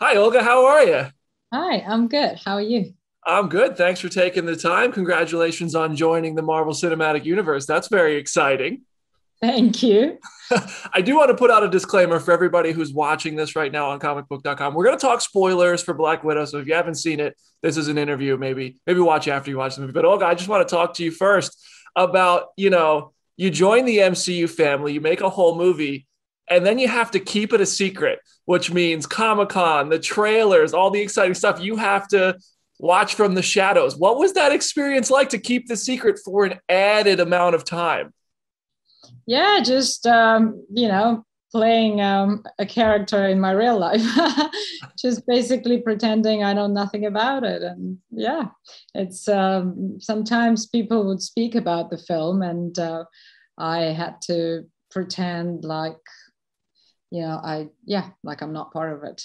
Hi, Olga. How are you? Hi, I'm good. How are you? I'm good. Thanks for taking the time. Congratulations on joining the Marvel Cinematic Universe. That's very exciting. Thank you. I do want to put out a disclaimer for everybody who's watching this right now on comicbook.com. We're going to talk spoilers for Black Widow. So if you haven't seen it, this is an interview. Maybe watch after you watch the movie. But Olga, I just want to talk to you first about, you join the MCU family, you make a whole movie, and then you have to keep it a secret, which means Comic-Con, the trailers, all the exciting stuff. You have to watch from the shadows. What was that experience like to keep the secret for an added amount of time? Yeah, just playing a character in my real life, just basically pretending I know nothing about it. And yeah, it's sometimes people would speak about the film, and I had to pretend like like I'm not part of it.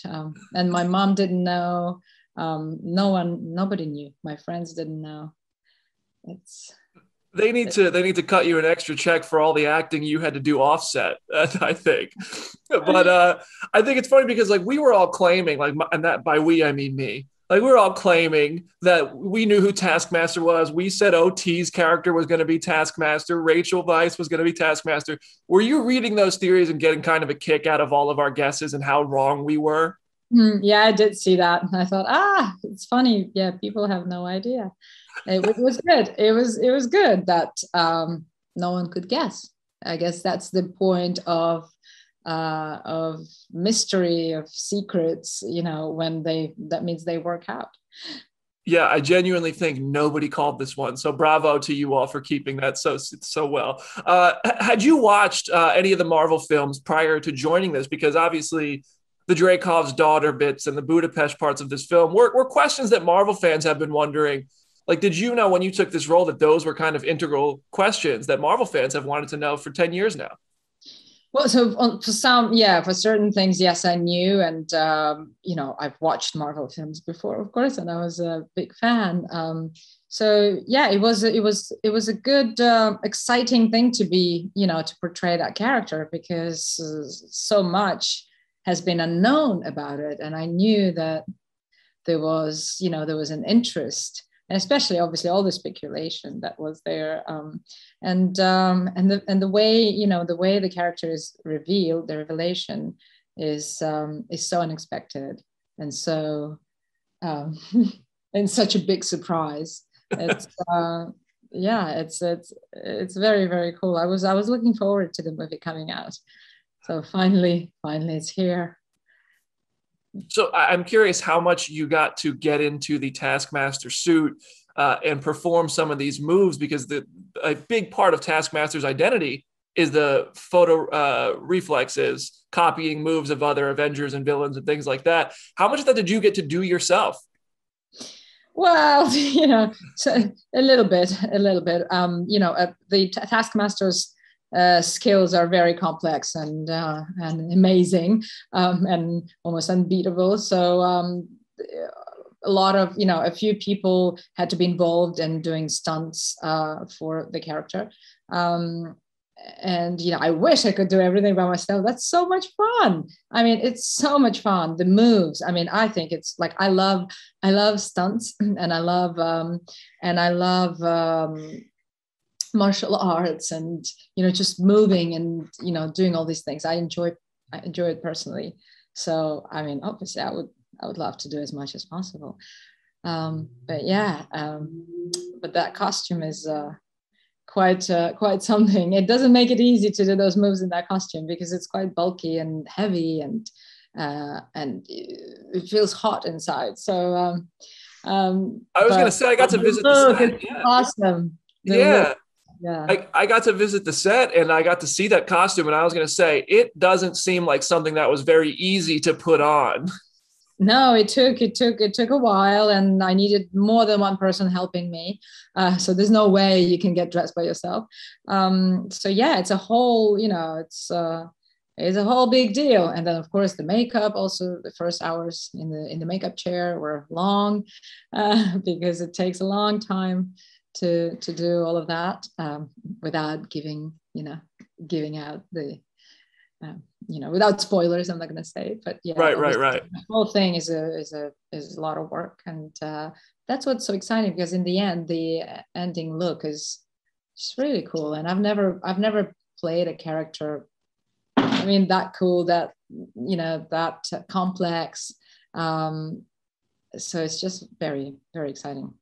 And my mom didn't know. Nobody knew. My friends didn't know. It's They need to cut you an extra check for all the acting you had to do offset. I think, but I think it's funny because like we were all claiming and that by we I mean me. Like we were all claiming that we knew who Taskmaster was. We said OT's character was going to be Taskmaster. Rachel Weisz was going to be Taskmaster. Were you reading those theories and getting kind of a kick out of all of our guesses and how wrong we were? Yeah, I did see that. And I thought, it's funny. Yeah, people have no idea. It was good. It was good that no one could guess. I guess that's the point of mystery, of secrets. When that means they work out. Yeah, I genuinely think nobody called this one. So bravo to you all for keeping that so well. Had you watched any of the Marvel films prior to joining this? Because obviously, the Dreykov's daughter bits and the Budapest parts of this film were questions that Marvel fans have been wondering. Like, did you know when you took this role that those were kind of integral questions that Marvel fans have wanted to know for 10 years now? Well, so for some, yeah, for certain things, yes, I knew, and I've watched Marvel films before, of course, and I was a big fan. So yeah, it was a good, exciting thing to be, to portray that character because so much has been unknown about it, and I knew that there was an interest, and especially obviously all the speculation that was there, and the way the character is revealed, the revelation is so unexpected, and so um, and such a big surprise. It's yeah, it's very, very cool. I was looking forward to the movie coming out, so finally it's here. So I'm curious how much you got to get into the Taskmaster suit and perform some of these moves because a big part of Taskmaster's identity is the photo reflexes, copying moves of other Avengers and villains and things like that. How much of that did you get to do yourself? Well, so a little bit. The Taskmaster's skills are very complex and amazing, and almost unbeatable. So a lot of a few people had to be involved in doing stunts for the character. Um, and I wish I could do everything by myself. That's so much fun. I mean, it's so much fun. The moves, I mean, I think it's like I love stunts, and I love martial arts, and just moving and doing all these things. I enjoy it personally. So I mean, obviously I would love to do as much as possible. But yeah, but that costume is quite something. It doesn't make it easy to do those moves in that costume because it's quite bulky and heavy, and it feels hot inside. So I was going to but say I got to the visit the look set. is Yeah. awesome. The look, Yeah. yeah. I got to visit the set and I got to see that costume. And I was going to say, it doesn't seem like something that was very easy to put on. No, it took a while, and I needed more than one person helping me. So there's no way you can get dressed by yourself. So yeah, it's a whole, it's a whole big deal. And then of course the makeup. Also, the first hours in the makeup chair were long, because it takes a long time to do all of that, without giving out without spoilers, I'm not going to say it, but yeah, Right. the whole thing is a lot of work, and that's what's so exciting, because in the end, the ending look is just really cool. And I've never played a character, I mean, that cool, that that complex. So it's just very, very exciting.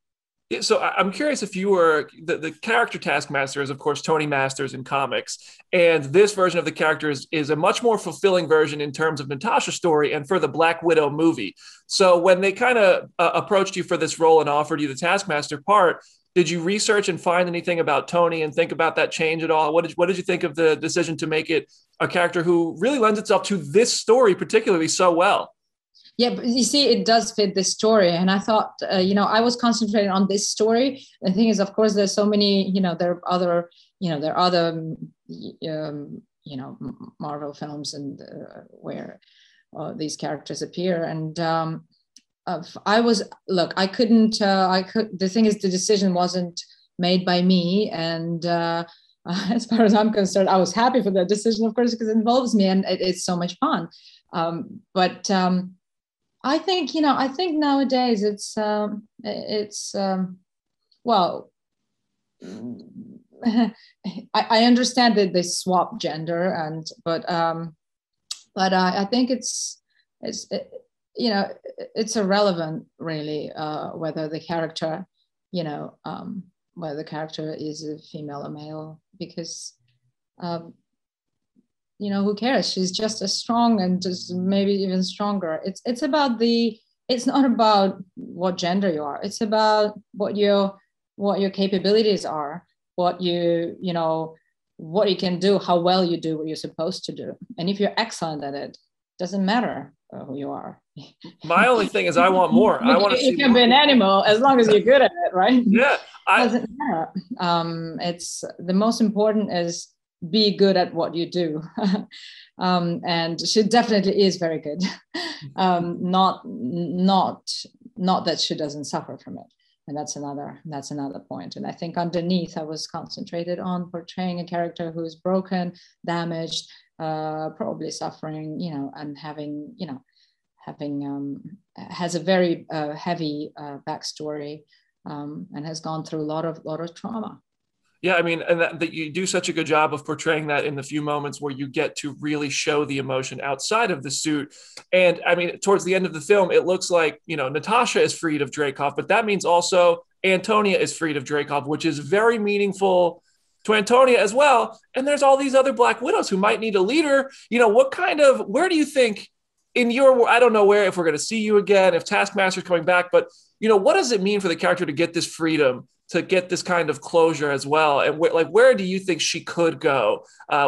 Yeah, so I'm curious if you were the character Taskmaster is, of course, Tony Masters in comics. And this version of the character is a much more fulfilling version in terms of Natasha's story and for the Black Widow movie. So when they kind of approached you for this role and offered you the Taskmaster part, did you research and find anything about Tony and think about that change at all? What did you think of the decision to make it a character who really lends itself to this story particularly so well? Yeah, but you see, it does fit this story. And I thought, I was concentrating on this story. The thing is, of course, there's so many, there are other, Marvel films and where these characters appear. And the thing is, the decision wasn't made by me. And as far as I'm concerned, I was happy for that decision, of course, because it involves me and it's so much fun. But I think nowadays well, I understand that they swap gender, but I think it's irrelevant really whether the character is a female or male, because who cares? She's just as strong and just maybe even stronger. It's not about what gender you are. It's about what your capabilities are, what you can do, how well you do what you're supposed to do. And if you're excellent at it, doesn't matter who you are. My only thing is I want more. I want to see. You can be an animal as long as you're good at it, right? Yeah. Doesn't matter. It's the most important is be good at what you do. And she definitely is very good. Not that she doesn't suffer from it. And that's another point. And I think underneath I was concentrated on portraying a character who is broken, damaged, probably suffering, and has a very heavy backstory, and has gone through a lot of trauma. Yeah, I mean, and that you do such a good job of portraying that in the few moments where you get to really show the emotion outside of the suit. And I mean, towards the end of the film, it looks like, Natasha is freed of Dreykov, but that means also Antonia is freed of Dreykov, which is very meaningful to Antonia as well. And there's all these other Black Widows who might need a leader. Where do you think I don't know where, if we're going to see you again, if Taskmaster's coming back, but, what does it mean for the character to get this freedom, to get this kind of closure as well? And where do you think she could go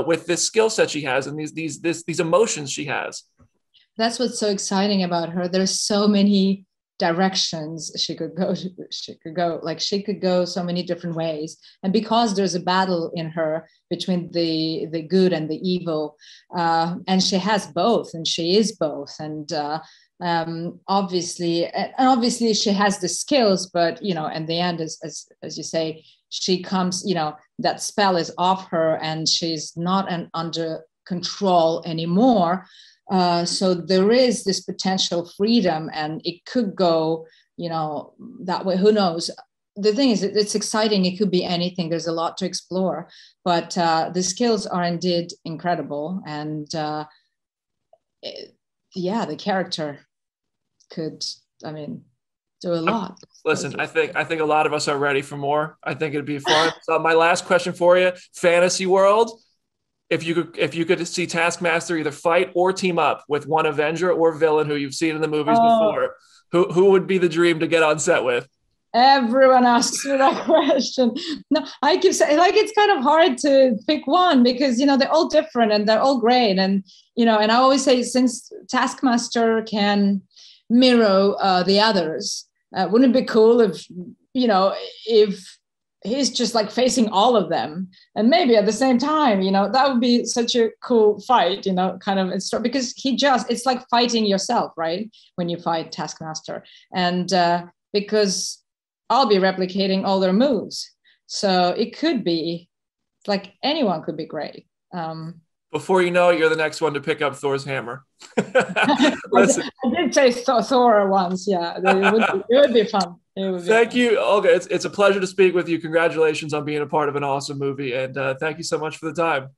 with this skill set she has and these emotions she has? That's what's so exciting about her. There's so many directions she could go. She could go so many different ways. And because there's a battle in her between the good and the evil, and she has both, and she is both. And obviously she has the skills, but in the end, as you say, she comes, that spell is off her and she's not under control anymore. So there is this potential freedom, and it could go, that way. Who knows? The thing is, it's exciting. It could be anything. There's a lot to explore, but the skills are indeed incredible. And the character could, do a lot. Listen, I think a lot of us are ready for more. I think it'd be fun. So my last question for you, fantasy world. If you could see Taskmaster either fight or team up with one Avenger or villain who you've seen in the movies before, who would be the dream to get on set with? Everyone asks me that question. No, I keep saying, it's kind of hard to pick one because, they're all different and they're all great. And, and I always say, since Taskmaster can mirror the others, wouldn't it be cool if he's just facing all of them, and maybe at the same time, that would be such a cool fight, because it's like fighting yourself, right? When you fight Taskmaster, and because I'll be replicating all their moves. So it could be anyone could be great. Before you know it, you're the next one to pick up Thor's hammer. Listen, I did say Thor once. Yeah, it would be fun. Thank you, Olga. It's a pleasure to speak with you. Congratulations on being a part of an awesome movie. And thank you so much for the time.